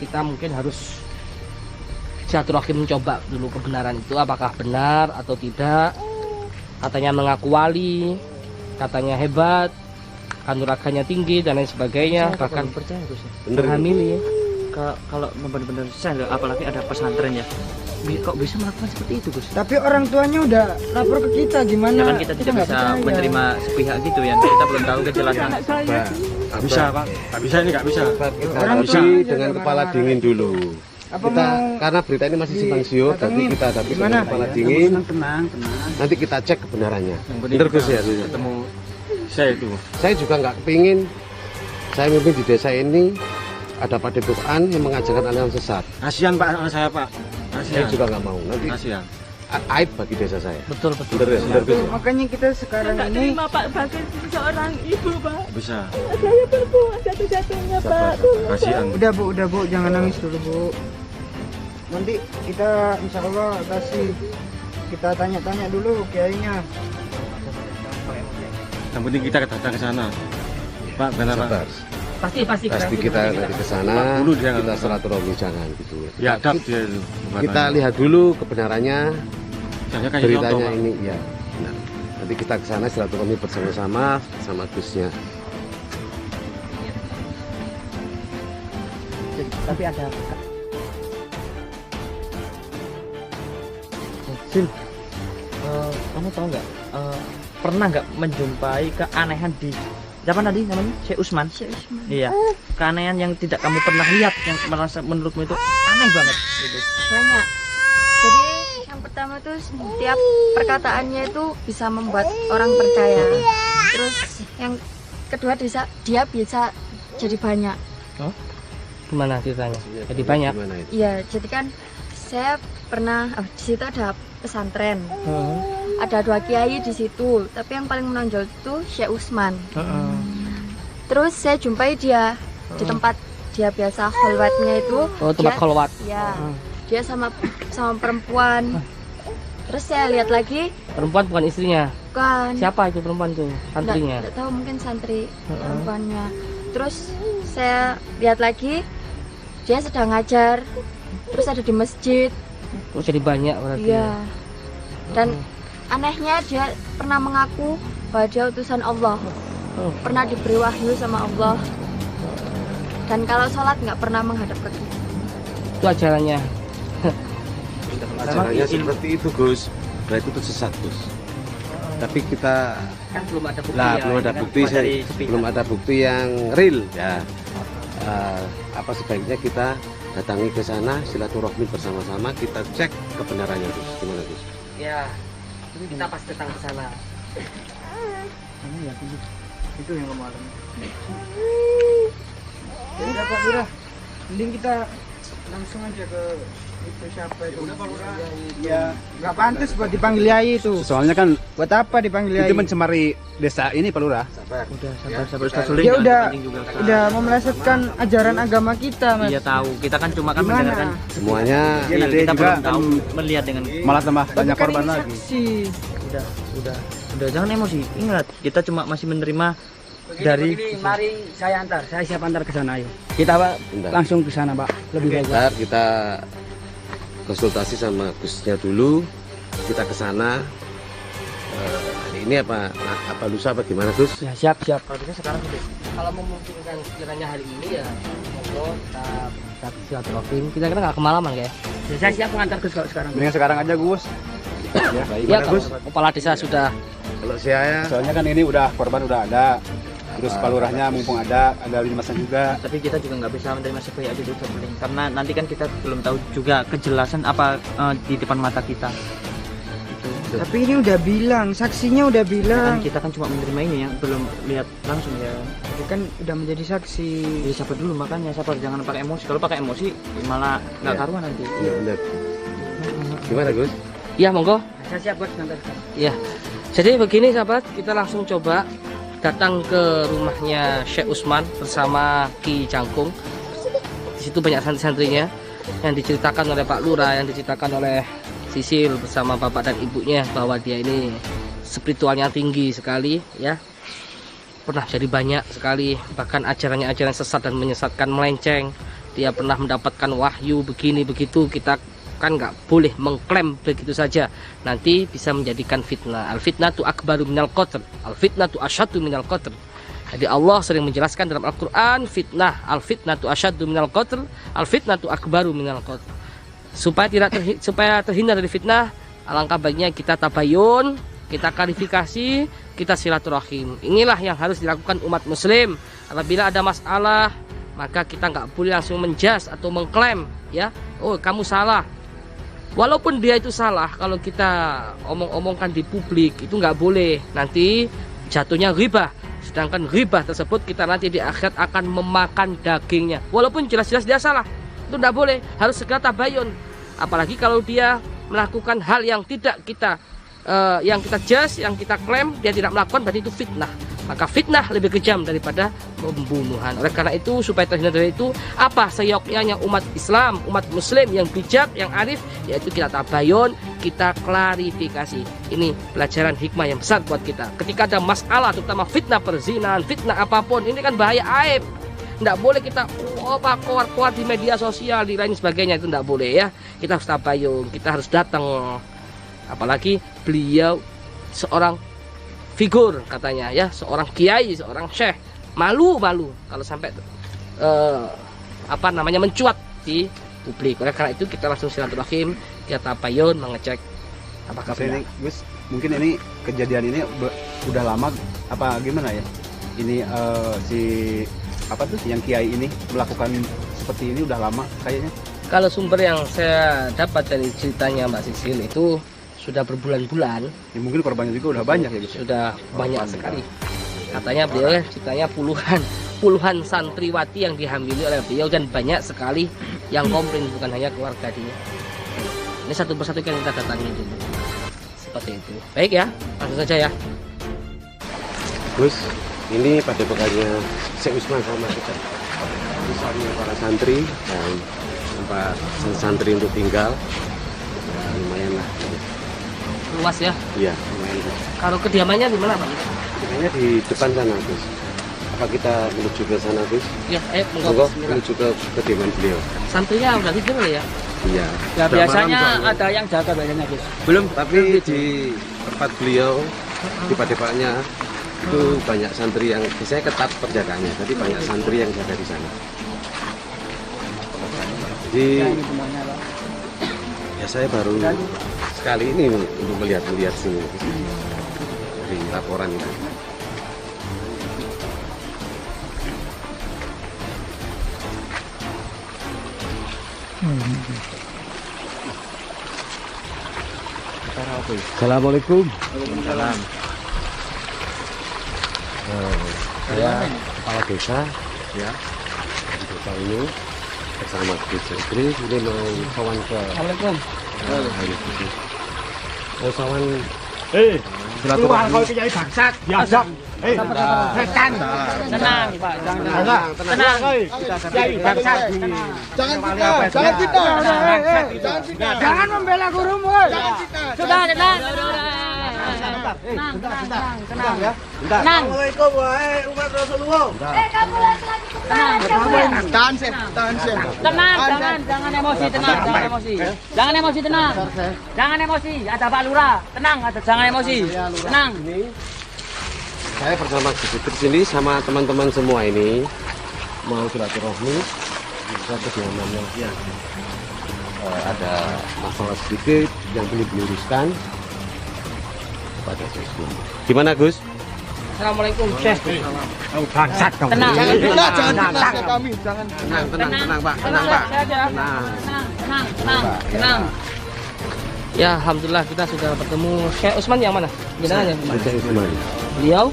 Kita mungkin harus silaturahim mencoba dulu kebenaran itu, apakah benar atau tidak. Katanya mengaku wali, katanya hebat, kanuraganya tinggi dan lain sebagainya. Saya bahkan percaya Gus. berhamili ya. Kalau benar-benar saya apalagi ada pesantren ya. Kok bisa melakukan seperti itu Gus? Tapi orang tuanya udah lapor ke kita, gimana? Ya kan kita tidak nggak bisa percaya. menerima sepihak gitu ya. Kita belum tahu kejelasan. Nggak bisa Pak, nggak bisa ini nggak bisa. Kita Orang hadapi tua dengan juga kepala marah-marah. dingin dulu. Apa Kita mau karena berita ini masih simpang siur, tapi didatengin? kita hadapi Gimana? dengan kepala dingin. Tenang. Nanti kita cek kebenarannya. Yang penting Bener Gus kita ya? Gus ya? ketemu saya itu. Saya juga nggak kepingin saya mimpin di desa ini ada padepokan yang mengajarkan aliran sesat. Kasihan Pak sama saya Pak. Saya Kasihan. juga nggak mau. Nanti Kasihan. aib bagi desa saya. Betul betul. Bener ya? Bener Gus ya? Makanya kita sekarang Nggak ini terima Pak sebagai seorang ibu Pak. Bisa. Saya perempuan satu-satunya Pak. Kasihan. udah bu, jangan nangis dulu bu. Nanti kita insya Allah kasih, kita tanya-tanya dulu kiainya. Yang penting kita datang ke sana. Pak, benar Pak. Sabar. Pasti Pasti kita nanti ke sana, Pak, dulu dia kita nggak silaturahmi jangan gitu. Ya, adab dia itu. Kita lihat dulu kebenarannya, Saya kayak beritanya contoh, Pak. ini ya. Nah, nanti kita ke sana silaturahmi bersama-sama sama Gusnya. Tapi ada Sil, kamu tahu nggak? Pernah nggak menjumpai keanehan di siapa tadi namanya? Syekh Usman. Iya. Keanehan yang tidak kamu pernah lihat, yang merasa menurutmu itu aneh banget gitu. Banyak. Jadi yang pertama tuh setiap perkataannya itu bisa membuat orang percaya. Terus yang kedua dia bisa jadi banyak. gimana ceritanya? Jadi banyak. Gimana itu? Iya, jadi kan saya pernah di situ ada pesantren. Ada 2 kiai di situ, tapi yang paling menonjol itu Syekh Usman. Terus saya jumpai dia di tempat dia biasa kholwatnya itu. Oh, tempat kholwat. Ya, dia sama perempuan. Terus saya lihat lagi, Perempuan bukan istrinya. bukan. Siapa itu perempuan tuh? Santrinya. Nggak tahu, mungkin santri perempuannya. Terus saya lihat lagi, dia sedang ngajar. Terus ada di masjid. Terus jadi banyak berarti. Iya. Dan anehnya dia pernah mengaku bahwa dia utusan Allah. Pernah diberi wahyu sama Allah. Dan kalau sholat nggak pernah menghadap ke kiblat. Itu ajarannya. Ajarannya seperti itu Gus. Berarti itu sesat Gus. Tapi kita Kan belum ada bukti. lah ya, belum ini ada kan bukti, cuma dari sepihak. belum ada bukti yang real ya. Apa sebaiknya kita datangi ke sana silaturahmi bersama-sama, kita cek kebenarannya Gus. Gimana Gus? Ya. Ini kita pasti datang ke sana. Kamu yakin sih? Itu yang kamu alami. Jadi Pak Lurah, mending kita langsung aja ke itu siapa itu? Ya, nggak pantas buat dipanggil Yai itu. Soalnya kan Buat apa dipanggil Yai? itu mencemari desa ini Pak Lurah. Udah sabar Ustaz Suling. Dia jangan udah penting juga, Ustaz. udah memelesetkan ajaran agama kita, Mas. Iya tahu, kita kan cuma kan Gimana? mendengarkan. Semuanya Iya, Iya, nanti kita juga belum tahu melihat dengan Malah tambah Tapi banyak kan korban ini lagi. saksi. udah jangan emosi. Ingat, kita cuma masih menerima dari mari saya antar. Saya siap antar ke sana, ayo. Kita Pak Bentar. langsung ke sana, Pak. Lebih baik. Pak. Bentar, kita konsultasi sama Gusnya dulu. Kita ke sana. Hari ini apa lusa apa gimana Gus? Ya, siap. kalau bisa sekarang sudah. Kalau memungkinkan sekiranya hari ini ya monggo kita silaturahim. Kita kira nggak kemalaman kayak. Ya, saya siap mengantar Gus kalau sekarang. Mendingan sekarang aja Gus. Ya, Ya kalau kepala desa sudah Kalau saya soalnya kan ini udah korban udah ada. Terus Pak Lurahnya mumpung ada limasan juga. Tapi kita juga nggak bisa menerima sepihak itu Ustaz Suling. Karena nanti kan kita belum tahu juga kejelasan apa di depan mata kita. Itu. Tapi ini udah bilang, saksinya udah Kan bilang. kita kan cuma menerima ini ya, belum lihat langsung ya. Itu kan udah menjadi saksi. Jadi sabar dulu, makanya sabar, jangan pakai emosi. Kalau pakai emosi malah nggak Ya. karuan nanti. iya benar. Gimana Gus? iya monggo. Saya siap buat ngantar. Ya. Jadi begini sahabat, kita langsung coba datang ke rumahnya Syekh Usman bersama Ki Jangkung. Di situ banyak santri-santrinya yang diceritakan oleh Pak Lurah, yang diceritakan oleh Sisil bersama bapak dan ibunya bahwa dia ini spiritualnya tinggi sekali ya. Pernah jadi banyak sekali, bahkan ajarannya ajaran sesat dan menyesatkan, melenceng, dia pernah mendapatkan wahyu begini begitu, kita kan nggak boleh mengklaim begitu saja, nanti bisa menjadikan fitnah. Al fitnatu akbaru minal qatl, al fitnatu asyaddu minal qatl. Jadi Allah sering menjelaskan dalam Al-Quran, fitnah, al fitnatu asyaddu minal qatl, al fitnatu akbaru minal qatl. Supaya terhindar dari fitnah, alangkah baiknya kita tabayun, kita klarifikasi, kita silaturahim. Inilah yang harus dilakukan umat muslim. Apabila ada masalah, maka kita nggak boleh langsung menjas atau mengklaim, ya, oh kamu salah. Walaupun dia itu salah, kalau kita omong-omongkan di publik itu nggak boleh, nanti jatuhnya ghibah. Sedangkan ghibah tersebut kita nanti di akhirat akan memakan dagingnya. Walaupun jelas-jelas dia salah, itu nggak boleh, harus segera tabayun. Apalagi kalau dia melakukan hal yang tidak kita jas, yang kita klaim, dia tidak melakukan, berarti itu fitnah. Maka fitnah lebih kejam daripada pembunuhan. Oleh karena itu, supaya terhindar dari itu, apa seyogyanya umat Islam, umat muslim yang bijak, yang arif, yaitu kita tabayun, kita klarifikasi. Ini pelajaran hikmah yang besar buat kita. Ketika ada masalah, terutama fitnah perzinahan, fitnah apapun, ini kan bahaya aib. Tidak boleh kita keluar di media sosial, di lain sebagainya, itu tidak boleh ya. Kita harus tabayun, kita harus datang. Apalagi beliau seorang figur katanya ya, seorang kiai, seorang syekh, malu kalau sampai mencuat di publik. Oleh karena itu kita langsung silaturahim, kita tabayun, mengecek apakah benar. Ini Gus, mungkin ini kejadian ini udah lama apa gimana ya? Ini yang kiai ini melakukan seperti ini udah lama kayaknya. Kalau sumber yang saya dapat dari ceritanya Mbak Sisil itu sudah berbulan-bulan. Ya, mungkin korbannya juga udah banyak ya Gus. Sudah banyak sekali. Katanya beliau ceritanya puluhan santriwati yang dihamili oleh beliau, dan banyak sekali yang komplain, bukan hanya keluarga dia. Ini satu persatu yang kita datangi dulu. Seperti itu. Baik ya, langsung saja ya. Gus, ini pada bekalnya Syekh Usman sama kita. Misalnya para santri dan tempat santri untuk tinggal, ya, lumayan lah. Luas ya? Iya, lumayan. Kalau kediamannya di mana Pak? Kediamannya di depan sana Gus. Apa kita menuju ke sana Gus? Ya, Monggo menuju ke kediaman beliau. Santrinya udah tidur ya? Iya. Ya biasanya ada yang jaga biasanya Gus. Belum, tapi di tempat beliau di Padepaknya itu banyak santri yang biasanya ketat perjagaannya, jadi banyak santri yang jaga di sana. Jadi ya saya baru sekali ini untuk melihat sini dari laporan ini. Assalamualaikum. Waalaikumsalam. Saya kepala desa ya di desa ini bersama Gus Jekri. Ini mau kawan ke Assalamualaikum. kawan Keluar kau kiai bangsat. Biasa. Setan. Tenang Pak, Tenang. Kiai bangsat. Jangan kita. Jangan membela gurumu. Sudah, tenang. Tenang ya. Assalamualaikum wahai umat Rasulullah. Kamu lagi-lagi kemana? Tahan sih. Tenang, jangan emosi, tenang, jangan emosi. Jangan emosi, tenang. Jangan emosi, ada Pak Lurah. Tenang, jangan emosi. Tenang. saya bersama Gus Jekri sini sama teman-teman semua ini mau silaturahmi ke kediamannya. Ya. Ada masalah sedikit yang perlu diluruskan pada Gus. Gimana Gus? Assalamualaikum Syekh. Bangsat kamu. Tenang. Jangan kami. Jangan. Tenang Pak, tenang Pak. Tenang. Ya, alhamdulillah kita sudah bertemu Syekh Usman yang mana? Jenengan yang mana? Syekh Usman. Beliau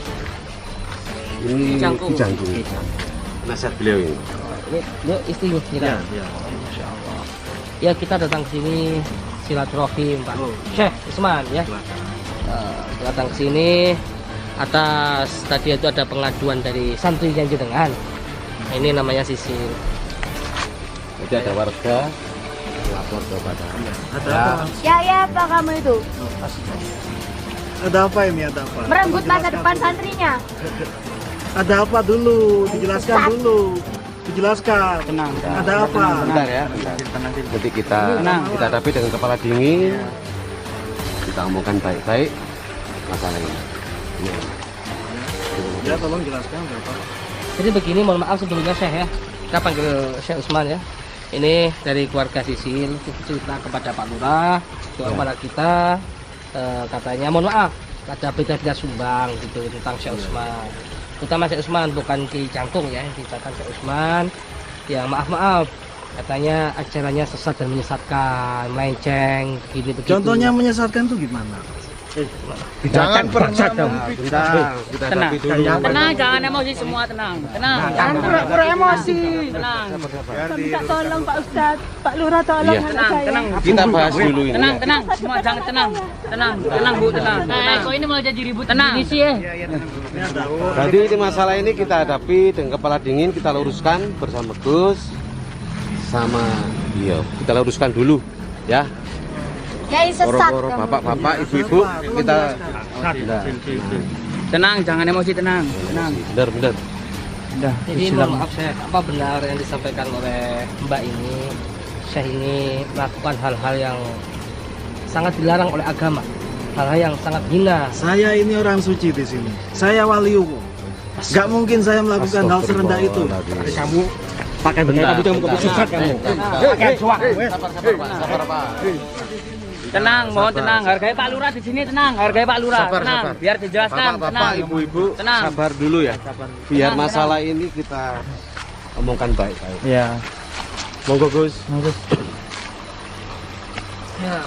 Ini Cangkung. Cangkung. Nasihat beliau ini. Ini istrinya kita. Ya. Ya, kita datang ke sini silaturahim Pak Syekh Usman ya. Datang ke sini atas tadi itu ada pengaduan dari santrinya jenengan. Ini namanya Sisil. Jadi ada warga lapor kepada Ya apa kamu itu? Ada apa ini? Ada apa? Merenggut masa depan santrinya. Ada apa dulu? Dijelaskan dulu. dijelaskan. Tenang. Ada apa? Bentar ya, bentar. Nanti kita hadapi dengan kepala dingin. Kita omongkan baik-baik masalah ini. Ya, tolong jelaskan Bapak. Jadi begini, mohon maaf sebelumnya Syekh ya. Kita panggil Syekh Usman ya. Ini dari keluarga Sisil, cerita kepada Pak Lurah, kepada kita, katanya mohon maaf ada beda-beda sumbang gitu tentang Syekh Usman. Terutama Syekh Usman, bukan Ki Cangkung ya, dikatakan Syekh Usman. Ya maaf, katanya ajarannya sesat dan menyesatkan, melenceng, begini begitu. Contohnya menyesatkan itu gimana? Jangan pernah kita hadapi dulu. Tenang, jangan emosi semua, tenang. Jangan emosi. Tenang. Minta tolong Pak Ustadz, Pak Lurah tolong Iya. anak saya. Kita bahas dulu ini. Tenang, semua jangan tenang. Tenang Bu, tenang. Kok ini malah jadi ribut tenang. Ini sih ya. Jadi ini masalah ini kita hadapi dengan kepala dingin, kita luruskan bersama Gus sama Bio. Kita luruskan dulu ya. Kiai sesat Koro-koro kamu. bapak-bapak, ibu-ibu kita Tenang, jangan emosi, tenang. benar. Jadi mohon maaf Syekh, apa benar yang disampaikan oleh Mbak ini, Syekh ini melakukan hal-hal yang sangat dilarang oleh agama, hal-hal yang sangat hina. Saya ini orang suci di sini. Saya waliuku. Gak mungkin saya melakukan hal serendah itu. Kamu Pakai begini kamu jangan sesat kamu. sabar Pak. Tenang, mohon tenang. Hargai Pak Lurah di sini, tenang. Hargai Pak Lurah, tenang. Biar dijelaskan, Bapak, tenang. ibu-ibu Tenang. sabar dulu ya. Biar masalah ini kita omongkan baik-baik. Ya. Monggo Gus. Ya,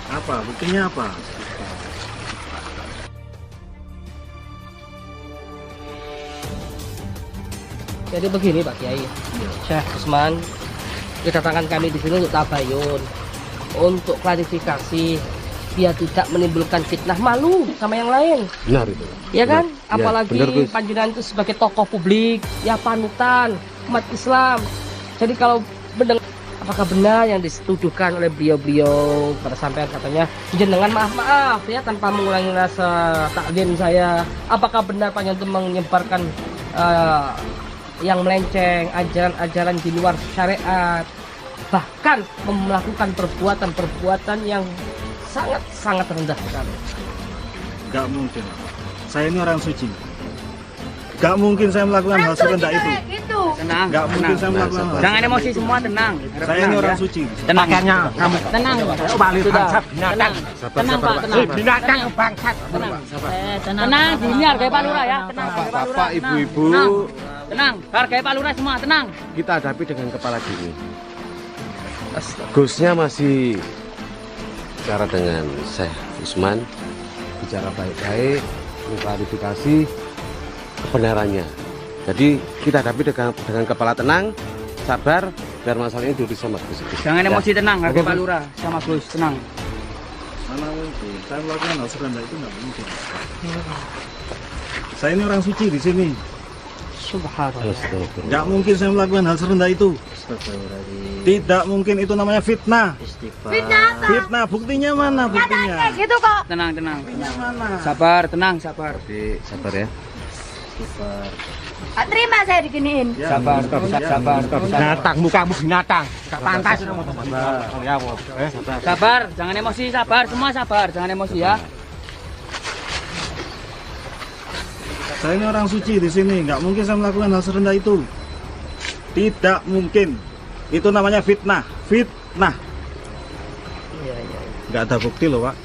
Apa? Buktinya apa? jadi begini Pak Kiai, Syekh Usman, kedatangan kami di sini untuk tabayun, untuk klarifikasi, biar tidak menimbulkan fitnah malu sama yang lain. Benar itu. Ya kan? Benar. Apalagi Ya, benar, Gus. panjenengan itu sebagai tokoh publik, ya panutan umat Islam. Jadi kalau mendengar apakah benar yang dituduhkan oleh beliau-beliau pada sampean katanya jenengan maaf ya tanpa mengurangi rasa takdim saya. Apakah benar panjenengan itu menyebarkan yang melenceng, ajaran-ajaran di luar syariat, bahkan melakukan perbuatan-perbuatan yang sangat rendah sekali. Gak mungkin. Saya ini orang suci. Gak mungkin saya melakukan hal serendah itu. Gitu. Tenang. Gak mungkin saya melakukan hal. Jangan emosi semua, tenang. Saya ini orang suci. Tenang. Tenang. Sudah. Tenang. Tenang Pak, tenang. Binatang bangsat. Tenang, gini hargai Pak Lurah ya. Tenang. hargai Pak Lurah, Bapak, tenang. ibu-ibu Tenang, hargai Pak Lurah semua, tenang. kita hadapi dengan kepala dingin. Gusnya masih bicara dengan Syekh Usman, bicara baik-baik, mengklarifikasi kebenarannya. Jadi kita hadapi dengan kepala tenang, sabar, biar masalah ini duduk sama Gus. Jangan emosi, tenang, hargai Pak Lurah sama Gus, tenang. Mana mungkin? Saya melakukan hal serendah itu nggak mungkin. Saya ini orang suci di sini. Subhanallah. Nggak mungkin saya melakukan hal serendah itu. Tidak mungkin, itu namanya fitnah. Fitnah apa? Fitnah, buktinya mana buktinya? Kayak gitu kok. Tenang. Buktinya mana? Sabar, tenang, sabar. Jadi sabar ya. Gak terima saya diginiin. Sabar. Binatang, mukamu binatang. Gak pantas. Sabar, jangan emosi, sabar. Semua sabar, jangan emosi ya. Saya ini orang suci di sini, nggak mungkin saya melakukan hal serendah itu. Tidak mungkin. Itu namanya fitnah. Fitnah. Nggak ada bukti loh, Pak.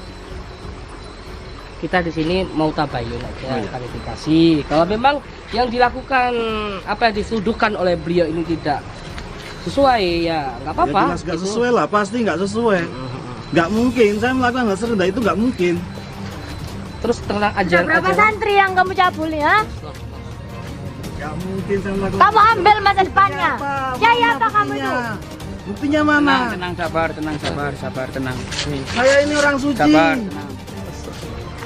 Kita di sini mau tabayun aja, klarifikasi. Kalau memang yang dilakukan apa yang dituduhkan oleh beliau ini tidak sesuai, ya nggak Ya apa-apa. jelas nggak gitu. sesuai lah, pasti nggak sesuai. Nggak mungkin saya melakukan hal serendah itu, nggak mungkin. Terus tentang Ada ajaran berapa santri yang kamu cabul ya? Nggak mungkin saya melakukan. Kamu ambil masa depannya. Kiai apa kamu itu? Buktinya mana? Tenang, sabar, tenang. Saya ini orang suci. Sabar, tenang.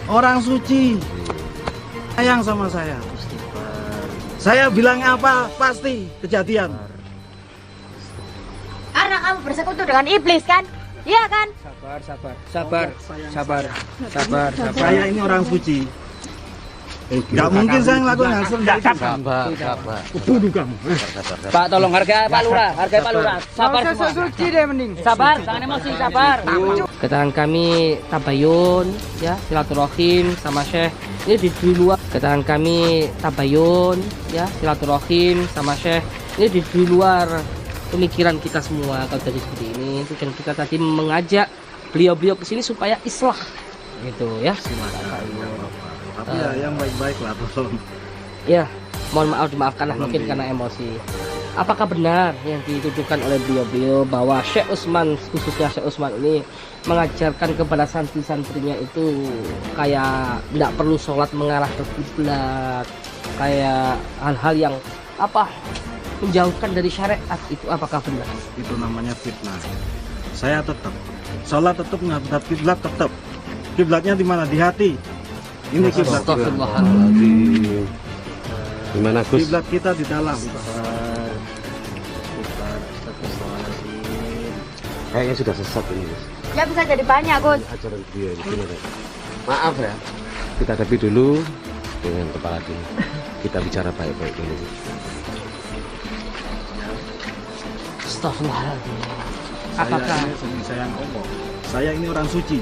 Orang suci. Sayang sama saya. Saya bilangnya apa? Pasti kejadian. Karena kamu bersekutu dengan iblis kan? Iya kan? Sabar. Saya ini orang suci. Nggak mungkin saya ngelakuin hal serendah itu. Sabar, sabar. Bunuh kamu. Pak, tolong harga Pak Lurah, harga Pak Lurah. Sabar semua. Suci deh mending. Sabar, jangan emosi, sabar. Keterangan kami tabayun, ya silaturahim sama Syekh. Ini di luar. Keterangan kami tabayun, ya silaturahim sama Syekh. Ini di luar pemikiran kita semua kalau jadi seperti ini. Tujuan kita tadi mengajak beliau-beliau ke sini supaya islah, gitu ya. Tapi ya yang baik-baik lah, tolong. Ya, mohon maaf dimaafkanlah mungkin karena emosi. Apakah benar yang dituduhkan oleh beliau-beliau bahwa Syekh Utsman, khususnya Syekh Utsman ini mengajarkan kepada santri-santrinya itu kayak tidak perlu sholat mengarah ke kiblat, kayak hal-hal yang apa menjauhkan dari syariat, itu apakah benar? Itu namanya fitnah. Saya tetap sholat, tetap menghadap kiblat, tetap. Kiblatnya di mana? Di hati. Ini kiblat kita. Astagfirullahaladzim. Gimana Gus? Kiblat kita di dalam. Kayaknya sudah sesat ini Gus. Ya bisa jadi banyak, Gus. Ajaran dia di sini. Maaf ya. Kita hadapi dulu dengan kepala dingin. Kita bicara baik-baik dulu. Astagfirullahaladzim. Saya Apakah ini sayang Allah. Saya ini orang suci.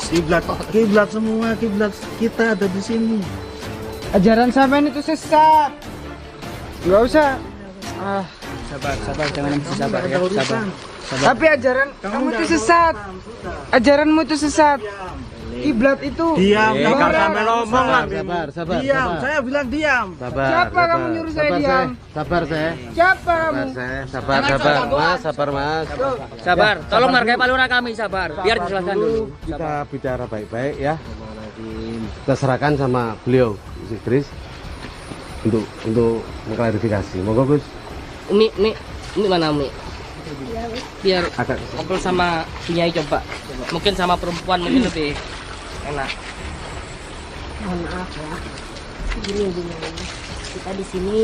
Kiblat semua kiblat kita ada di sini. Ajaran sampean itu sesat. Enggak usah. Sabar, jangan emosi, sabar ya. Sabar. Tapi ajaran kamu itu sesat. Ajaranmu itu sesat. Kiblat itu. Diam, Orang. sampai ngomong lah. Sabar. Diam, saya bilang diam. Sabar. Siapa kamu nyuruh saya diam? Sabar saya. Siapa kamu? Sabar, Mas. Sabar, tolong hargai Pak Lurah kami, sabar. Biar dijelaskan dulu. Kita bicara baik-baik ya. Kita serahkan sama beliau, Idris, untuk mengklarifikasi. Monggo Gus. Umi mana Umi? Biar Agak ngobrol sama Kiai coba. Mungkin sama perempuan mungkin lebih enak. Mohon maaf ya. Gini, kita di sini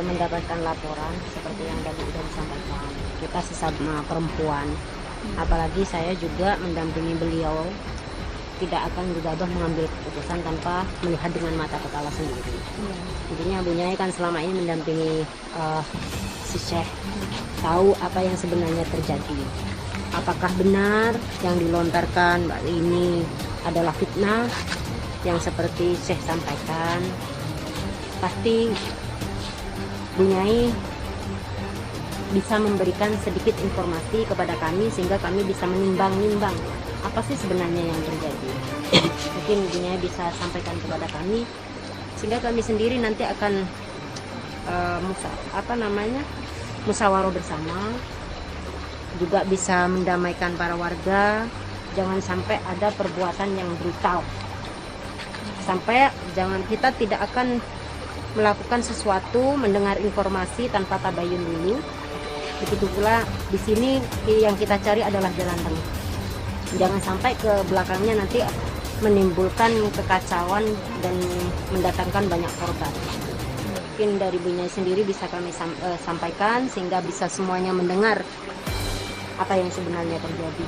mendapatkan laporan seperti yang tadi sudah disampaikan. Kita sesama perempuan, apalagi saya juga mendampingi beliau, tidak akan gegabah mengambil keputusan tanpa melihat dengan mata kepala sendiri. Intinya Bu Nyai kan selama ini mendampingi si Syekh, tahu apa yang sebenarnya terjadi. Apakah benar yang dilontarkan Mbak ini adalah fitnah yang seperti Syekh sampaikan? Pasti Bu Nyai bisa memberikan sedikit informasi kepada kami sehingga kami bisa menimbang-nimbang apa sih sebenarnya yang terjadi. Mungkin Bu Nyai bisa sampaikan kepada kami sehingga kami sendiri nanti akan musyawarah bersama, juga bisa mendamaikan para warga. Jangan sampai ada perbuatan yang brutal, sampai kita tidak akan melakukan sesuatu mendengar informasi tanpa tabayun dulu. Begitu pula di sini yang kita cari adalah jalan tengah. Jangan sampai ke belakangnya nanti menimbulkan kekacauan dan mendatangkan banyak korban. Mungkin dari Bu Nyai sendiri bisa kami sampaikan sehingga bisa semuanya mendengar apa yang sebenarnya terjadi.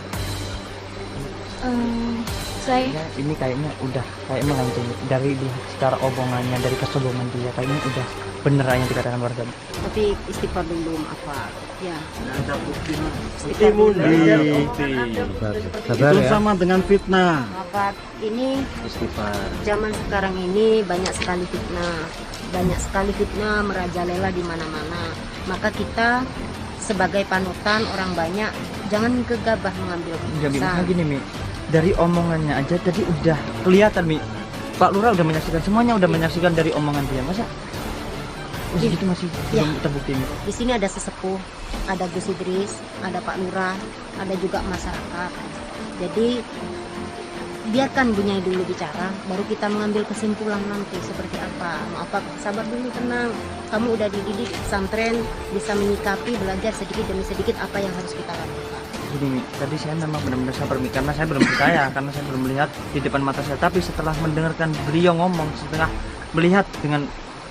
Ini kayaknya udah kayak melancong dari secara omongannya, dari kesombongan dia, kayaknya udah bener yang dikatakan warga. Tapi istighfar dulu, maaf ya. Ada bukti. Sabar Itu ya. sama dengan fitnah. Maaf, ini Istighfar. zaman sekarang ini banyak sekali fitnah merajalela di mana-mana. Maka kita sebagai panutan orang banyak jangan gegabah mengambil Enggak, Mi, keputusan. gini Mi, dari omongannya aja tadi udah kelihatan Mi. Pak Lurah udah menyaksikan, semuanya udah menyaksikan dari omongan dia. Masa itu masih belum terbukti Mi? Di sini ada sesepuh, ada Gus Idris, ada Pak Lurah, ada juga masyarakat. Jadi biarkan Bu Nyai dulu bicara, baru kita mengambil kesimpulan nanti seperti apa. Maaf Pak, sabar dulu, tenang. Kamu udah dididik pesantren, bisa menyikapi, belajar sedikit demi sedikit apa yang harus kita lakukan. Gini Mi, tadi saya memang benar-benar sabar Mi, karena saya belum percaya, karena saya belum melihat di depan mata saya. Tapi setelah mendengarkan beliau ngomong, setelah melihat dengan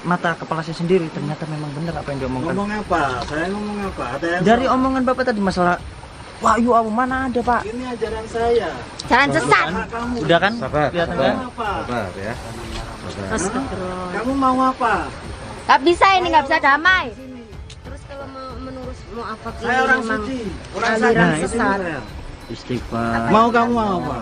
mata kepala saya sendiri, ternyata memang benar apa yang diomongkan. Ngomong apa? Saya ngomong apa? Ada yang Dari omongan Bapak tadi masalah Pak, yuk apa mana ada Pak? Ini ajaran saya. Jangan sesat. Udah kan? Sabar, Kelihatan sabar, kan? sabar ya. Astagfirullah. Kamu mau apa? Gak bisa ini, gak bisa damai. Terus kalau menurut mu'afak ini Saya orang memang suci. Orang aliran saya. sesat. Istighfar. Mau kamu mau apa?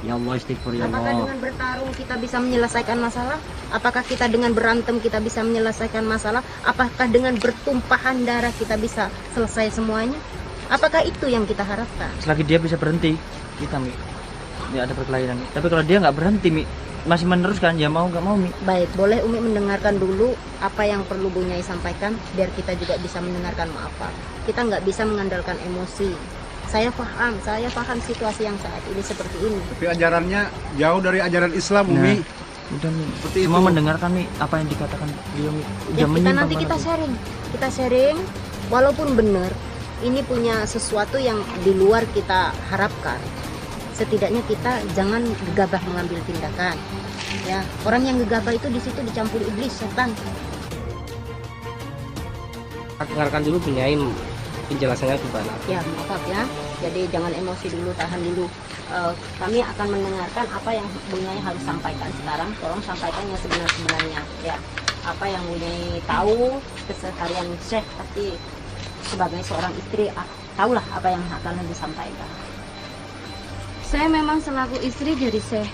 Ya Allah, istighfar ya Apakah Allah. dengan bertarung kita bisa menyelesaikan masalah? Apakah kita dengan berantem kita bisa menyelesaikan masalah? Apakah dengan bertumpahan darah kita bisa selesai semuanya? Apakah itu yang kita harapkan? Selagi dia bisa berhenti, kita Mi. Ya ada perkelahian. Tapi kalau dia nggak berhenti Mi, masih meneruskan ya mau nggak mau Mi. Baik, boleh Umi mendengarkan dulu apa yang perlu Bu Nyai sampaikan biar kita juga bisa mendengarkan mu'afak. Kita nggak bisa mengandalkan emosi. Saya paham situasi yang saat ini seperti ini. Tapi ajarannya jauh dari ajaran Islam, Umi. Udah Mi. Seperti Semua itu. mendengarkan Mi apa yang dikatakan dia Mi. Udah Ya, kita menyimpang nanti kita banget. sharing, walaupun benar ini punya sesuatu yang di luar kita harapkan. Setidaknya kita jangan gegabah mengambil tindakan. Ya, orang yang gegabah itu di situ dicampuri iblis, setan. Dengarkan dulu Bunyai penjelasannya gimana. Ya, maaf ya. Jadi jangan emosi dulu, tahan dulu. Kami akan mendengarkan apa yang Bu Nyai harus sampaikan sekarang. Tolong sampaikan yang sebenar-benarnya. Ya, apa yang Bu Nyai tahu keseharian Syekh, pasti sebagai seorang istri tahulah apa yang akan disampaikan. Saya memang selaku istri dari Syekh.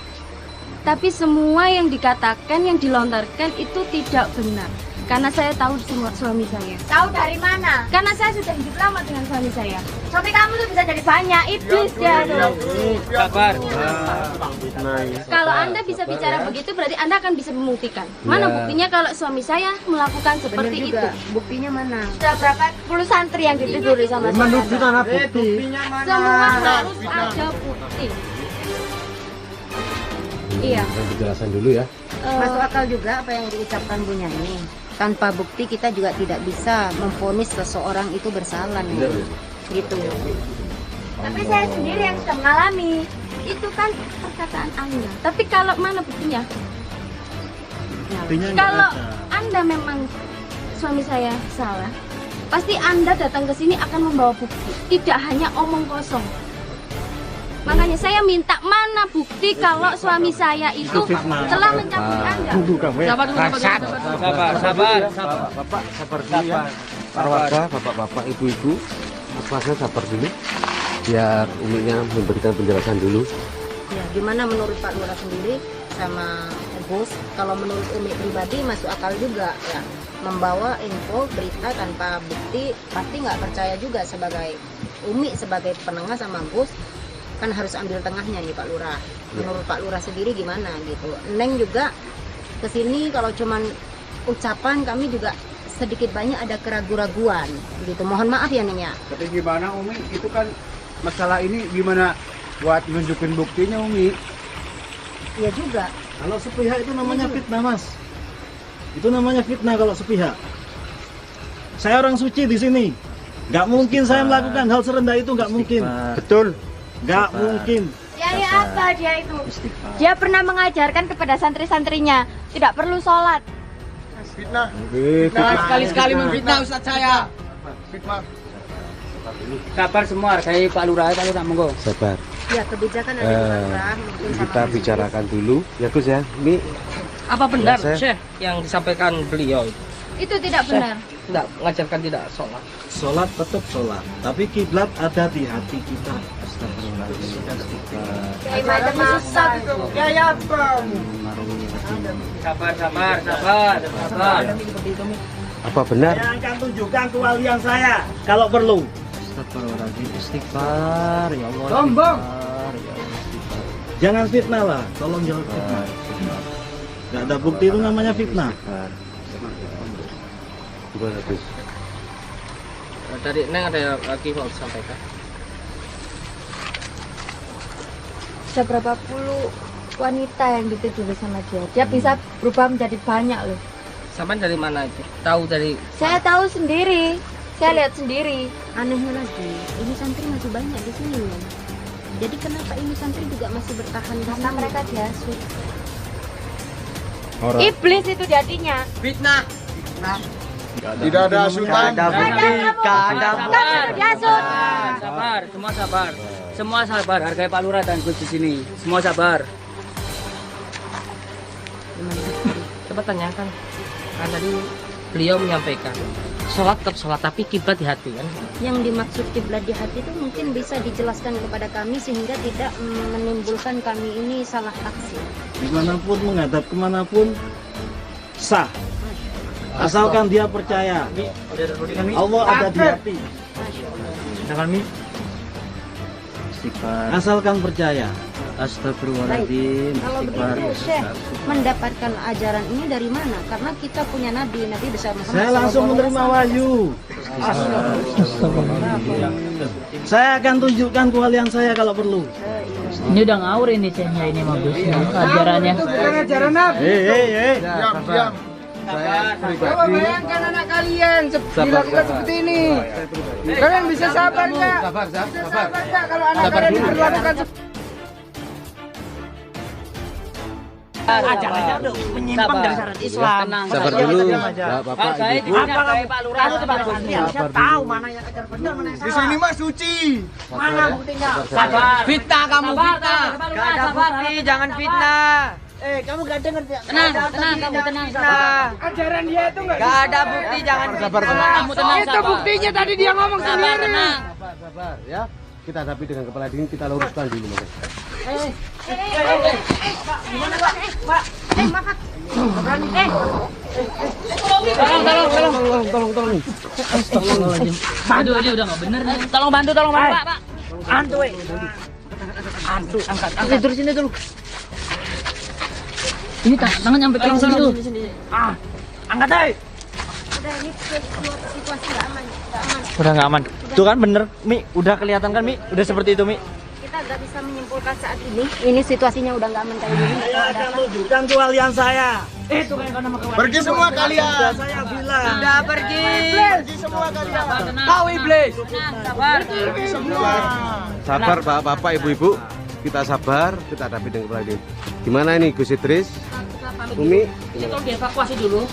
Tapi semua yang dikatakan, yang dilontarkan itu tidak benar. Karena saya tahu semua suami saya. Tahu dari mana? Karena saya sudah hidup lama dengan suami saya. Suami kamu tuh bisa jadi banyak, iblis dia tuh. Sabar. Kalau Anda bisa bicara begitu, berarti Anda akan bisa membuktikan. Mana buktinya kalau suami saya melakukan Benar seperti itu? juga. Buktinya mana? Sudah berapa puluh santri yang ditiduri sama suami Anda? Mana bukti? Semua harus ada bukti. Iya. Penjelasan dulu ya. Masuk akal juga apa yang diucapkan Bu Nyai. Tanpa bukti kita juga tidak bisa memvonis seseorang itu bersalah nih. Gitu. Tapi saya sendiri yang sudah mengalami. Itu kan perkataan Anda. Tapi kalau mana buktinya? Buktinya nggak Kalau ada. Anda memang suami saya salah, pasti Anda datang ke sini akan membawa bukti, tidak hanya omong kosong. Makanya saya minta mana bukti kalau suami saya itu telah mencampuri Anda. Sabar dulu, sabar. Bapak sabar dulu ya. Para warga, bapak-bapak, ibu-ibu, ikhlasnya sabar dulu. Biar Uminya memberikan penjelasan dulu. Ya, gimana menurut Pak Lurah sendiri sama Gus? Kalau menurut Umi pribadi masuk akal juga ya. Membawa info berita tanpa bukti pasti nggak percaya juga. Sebagai Umi sebagai penengah sama Gus kan harus ambil tengahnya nih Pak Lurah. Menurut Pak Lurah sendiri gimana gitu? Neng juga kesini kalau cuman ucapan kami juga sedikit banyak ada keraguan-raguan gitu. Mohon maaf ya Neng ya. Tapi gimana, Umi? Itu kan masalah ini gimana buat nunjukin buktinya, Umi? Iya juga. Kalau sepihak itu namanya fitnah, Mas. Itu namanya fitnah kalau sepihak. Saya orang suci di sini. Nggak mungkin saya melakukan hal serendah itu, nggak mungkin. Betul. Nggak mungkin. Kiai apa dia itu? Dia pernah mengajarkan kepada santri-santrinya tidak perlu sholat. Sekali-sekali memfitnah Ustaz saya. Sabar semua, hargai Pak Lurah, Pak Lurah monggo. Sabar. Ya kebijakan ada di Lurah mungkin sama Kita Gus. bicarakan dulu. Ya Gus ya. Ini Apa benar Ya, saya- Syekh yang disampaikan beliau itu? Itu tidak benar. Tidak mengajarkan tidak sholat. Sholat tetap sholat, tapi kiblat ada di hati kita. Kiai macam susah gitu. Sabar. apa benar? Saya akan tunjukkan kewalian saya kalau perlu. Astagfirullahaladzim, istighfar ya Allah. Sombong. Istighfar, ya Allah, istighfar. Jangan fitnah lah, tolong jangan fitnah. Nggak ada bukti itu namanya fitnah. Gimana Gus? Dari Neng ada lagi mau disampaikan? Ada berapa puluh wanita yang ditiduri sama dia. Dia bisa berubah menjadi banyak loh. Sampai dari mana itu? Tahu dari Saya tahu sendiri. Saya lihat sendiri. Anehnya lagi, ini santri masih banyak di sini loh. Jadi kenapa ini santri juga masih bertahan di Karena sini? mereka dihasut. Orang. Iblis itu jadinya. Fitnah. Tidak ada hasutan. Sabar, semua sabar. Semua sabar, hargai Pak Lurah dan Gus di sini. Semua sabar. Coba tanyakan. Kan tadi beliau menyampaikan sholat tetap sholat tapi kiblat di hati kan. Yang dimaksud kiblat di hati itu mungkin bisa dijelaskan kepada kami sehingga tidak menimbulkan kami ini salah tafsir. Dimanapun menghadap kemanapun sah. Asalkan dia percaya Allah ada di hati. Asalkan percaya. Astagfirullahaladzim. Kalau begitu Syekh mendapatkan ajaran ini dari mana? Karena kita punya Nabi besar Muhammad. Saya langsung menerima wahyu. Saya akan tunjukkan kewalian saya kalau perlu. Ini udah ngawur ini Syekhnya ini bagus. Ajarannya. Ajaran Nabi. Diam. Coba bayangkan anak kalian dilakukan seperti ini. Kalian bisa sabar nggak? Sabar. Sabar nggak kalau anak kalian diperlakukan seperti Ajarannya udah menyimpang dari syariat Islam. Sabar dulu, Bapak, Saya Ibu. diminta Pak Lurah. Saya tahu mana yang ajar benar mana yang Di salah. sini mah suci. Mana buktinya? Sabar. Fitnah kamu fitnah. Gak ada bukti, jangan fitnah. Kamu gak dengar dia? Tenang, kamu tenang, sabar. Ajaran dia itu gak ada bukti, jangan Sabar. kamu tenang, Itu buktinya tadi dia ngomong sendiri. Sabar ya. Kita hadapi dengan kepala dingin, kita luruskan dulu. Tolong. Aduh, ini udah nggak bener nih. Tolong bantu, Pak. Antu, Angkat. Tidur sini dulu. Ini tangan nyampe ke sini tuh. angkat Udah ini situasi nggak aman. Udah nggak aman. Tuh kan bener, Mi. Udah kelihatan kan, Mi? Udah seperti itu, Mi. Kita nggak bisa menyimpulkan saat ini. Ini situasinya udah nggak aman kayak gini. Saya akan tunjukkan kewalian saya. itu kayak nama kawan. Pergi semua kalian. Sudah saya bilang. Udah pergi. Pergi semua kalian. Kau iblis. Sabar. Sabar, Bapak, Ibu-ibu. Kita sabar, kita hadapi dengan kepala dingin. Gimana ini Gus Idris? Umi? Ini tolong dievakuasi dulu.